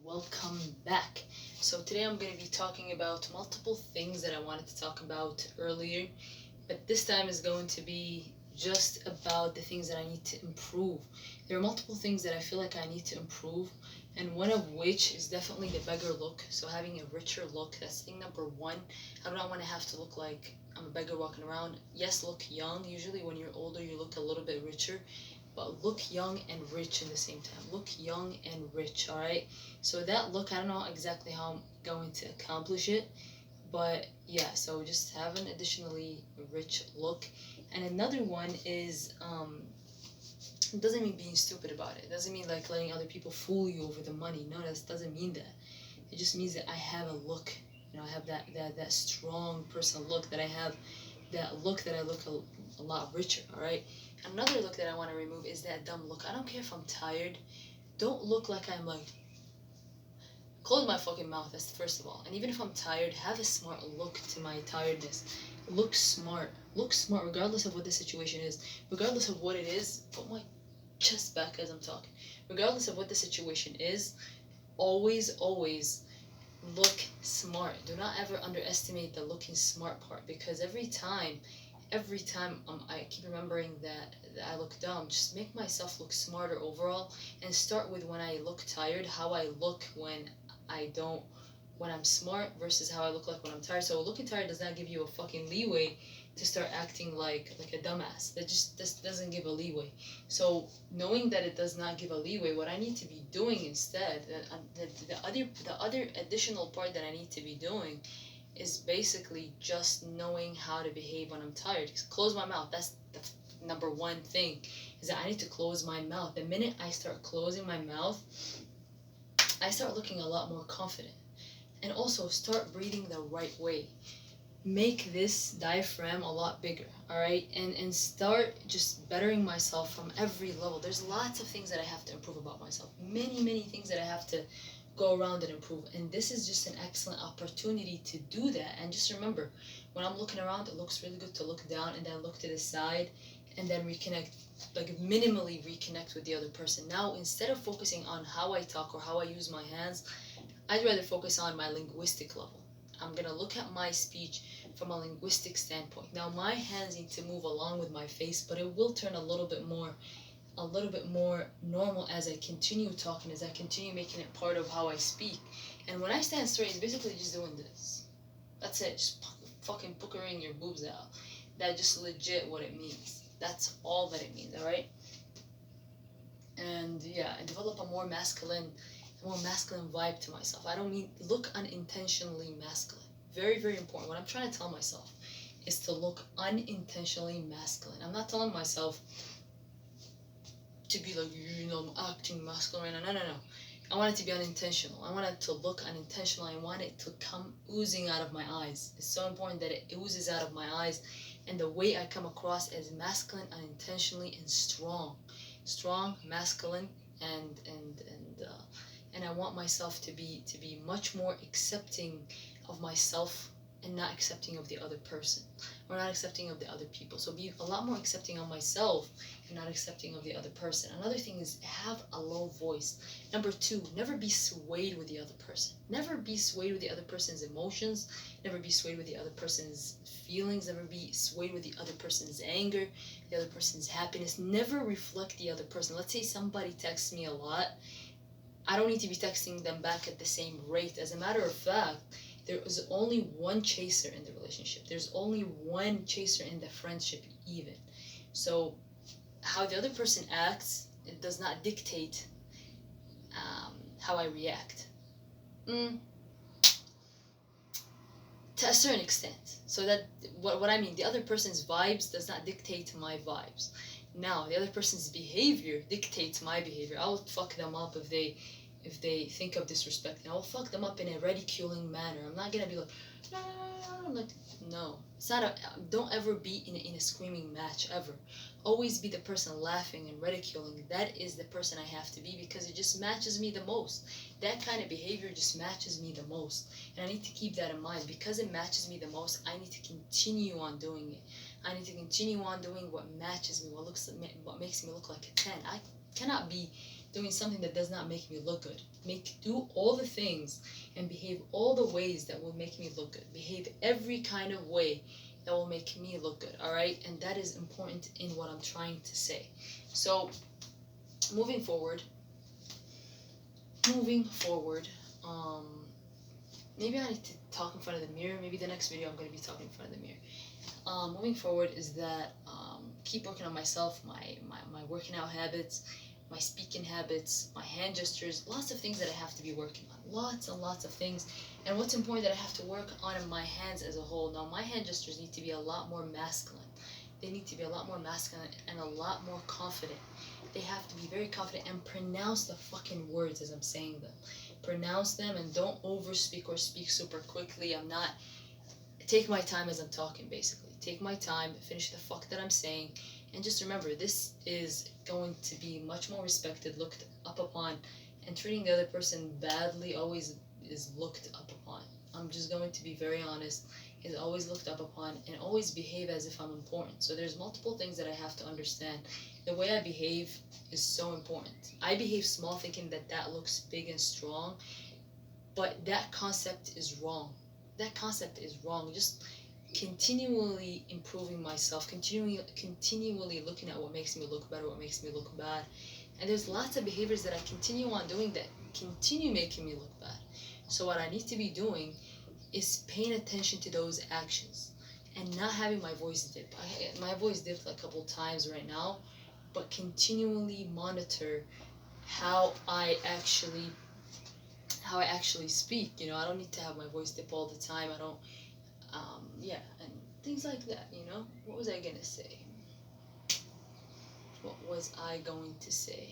welcome back. So today I'm going to be talking about multiple things that I wanted to talk about earlier, but this time is going to be just about the things that I need to improve. There are multiple things that I feel like I need to improve, and one of which is definitely the beggar look. So having a richer look, that's thing number one. I do not want to have to look like I'm a beggar walking around. Yes, look young. Usually when you're older, you look a little bit richer, but look young and rich in the same time. Look young and rich, all right? So that look, I don't know exactly how I'm going to accomplish it, but yeah, so just have an additionally rich look. And another one is, it doesn't mean being stupid about it. It doesn't mean like letting other people fool you over the money. No, that doesn't mean that. It just means that I have a look. I have that strong personal look, that I have that look that I look a lot richer, all right? Another look that I want to remove is that dumb look. I don't care if I'm tired. Don't look like I'm like, close my fucking mouth, that's first of all. And even if I'm tired, have a smart look to my tiredness. Look smart. Look smart regardless of what the situation is. Regardless of what it is, put my chest back as I'm talking. Regardless of what the situation is, always look smart. Do not ever underestimate the looking smart part, because every time I keep remembering that I look dumb. Just make myself look smarter overall, and start with when I look tired, how I look when I'm smart versus how I look like when I'm tired. So looking tired does not give you a fucking leeway to start acting like a dumbass. That just doesn't give a leeway. So knowing that it does not give a leeway, what I need to be doing instead, the other additional part that I need to be doing is basically just knowing how to behave when I'm tired. Close my mouth. That's the number one thing, is that I need to close my mouth. The minute I start closing my mouth, I start looking a lot more confident. And also start breathing the right way. Make this diaphragm a lot bigger, all right? And start just bettering myself from every level. There's lots of things that I have to improve about myself. Many things that I have to go around and improve. And this is just an excellent opportunity to do that. And just remember, when I'm looking around, it looks really good to look down and then look to the side and then reconnect, like minimally reconnect with the other person. Now, instead of focusing on how I talk or how I use my hands, I'd rather focus on my linguistic level. I'm going to look at my speech from a linguistic standpoint. Now, my hands need to move along with my face, but it will turn a little bit more normal as I continue talking, as I continue making it part of how I speak. And when I stand straight, it's basically just doing this. That's it. Just fucking puckering your boobs out. That's just legit what it means. That's all that it means, alright? And yeah, and develop a more masculine vibe to myself. I don't mean look unintentionally masculine. Very important. What I'm trying to tell myself is to look unintentionally masculine. I'm not telling myself to be like, acting masculine right now. No. I want it to be unintentional. I want it to look unintentional. I want it to come oozing out of my eyes. It's so important that it oozes out of my eyes, and the way I come across as masculine, unintentionally, and strong, masculine, and I want myself to be much more accepting of myself and not accepting of the other person, or not accepting of the other people. So be a lot more accepting of myself and not accepting of the other person. Another thing is have a low voice. Number two, never be swayed with the other person. Never be swayed with the other person's emotions. Never be swayed with the other person's feelings. Never be swayed with the other person's anger, the other person's happiness. Never reflect the other person. Let's say somebody texts me a lot. I don't need to be texting them back at the same rate. As a matter of fact, there is only one chaser in the relationship. There's only one chaser in the friendship even. So how the other person acts, it does not dictate how I react. To a certain extent. So that, what I mean, the other person's vibes does not dictate my vibes. Now, the other person's behavior dictates my behavior. I will fuck them up if they think of disrespecting. I will fuck them up in a ridiculing manner. I'm not gonna be like, no, like, no. It's not don't ever be in a screaming match, ever. Always be the person laughing and ridiculing. That is the person I have to be, because it just matches me the most. That kind of behavior just matches me the most. And I need to keep that in mind. Because it matches me the most, I need to continue on doing it. I need to continue on doing what matches me, what makes me look like a 10. I cannot be doing something that does not make me look good. Do all the things and behave all the ways that will make me look good. Behave every kind of way that will make me look good, all right? And that is important in what I'm trying to say. So, moving forward, moving forward, maybe I need to talk in front of the mirror. Maybe the next video I'm going to be talking in front of the mirror. Moving forward is that keep working on myself, my working out habits, my speaking habits, my hand gestures, lots of things that I have to be working on. Lots and lots of things. And what's important that I have to work on in my hands as a whole. Now, my hand gestures need to be a lot more masculine. They need to be a lot more masculine and a lot more confident. They have to be very confident and pronounce the fucking words as I'm saying them. Pronounce them and don't overspeak or speak super quickly. Take my time as I'm talking, basically. Take my time, finish the fuck that I'm saying, and just remember, this is going to be much more respected, looked up upon, and treating the other person badly always is looked up upon. I'm just going to be very honest, is always looked up upon, and always behave as if I'm important. So there's multiple things that I have to understand. The way I behave is so important. I behave small thinking that that looks big and strong, but that concept is wrong. That concept is wrong. Just continually improving myself, continually looking at what makes me look better, what makes me look bad. And there's lots of behaviors that I continue on doing that continue making me look bad. So what I need to be doing is paying attention to those actions and not having my voice dip. My voice dipped like a couple times right now, but continually monitor how I actually speak. You know, I don't need to have my voice dip all the time. I don't, yeah, and things like that, you know. What was I gonna say? What was I going to say?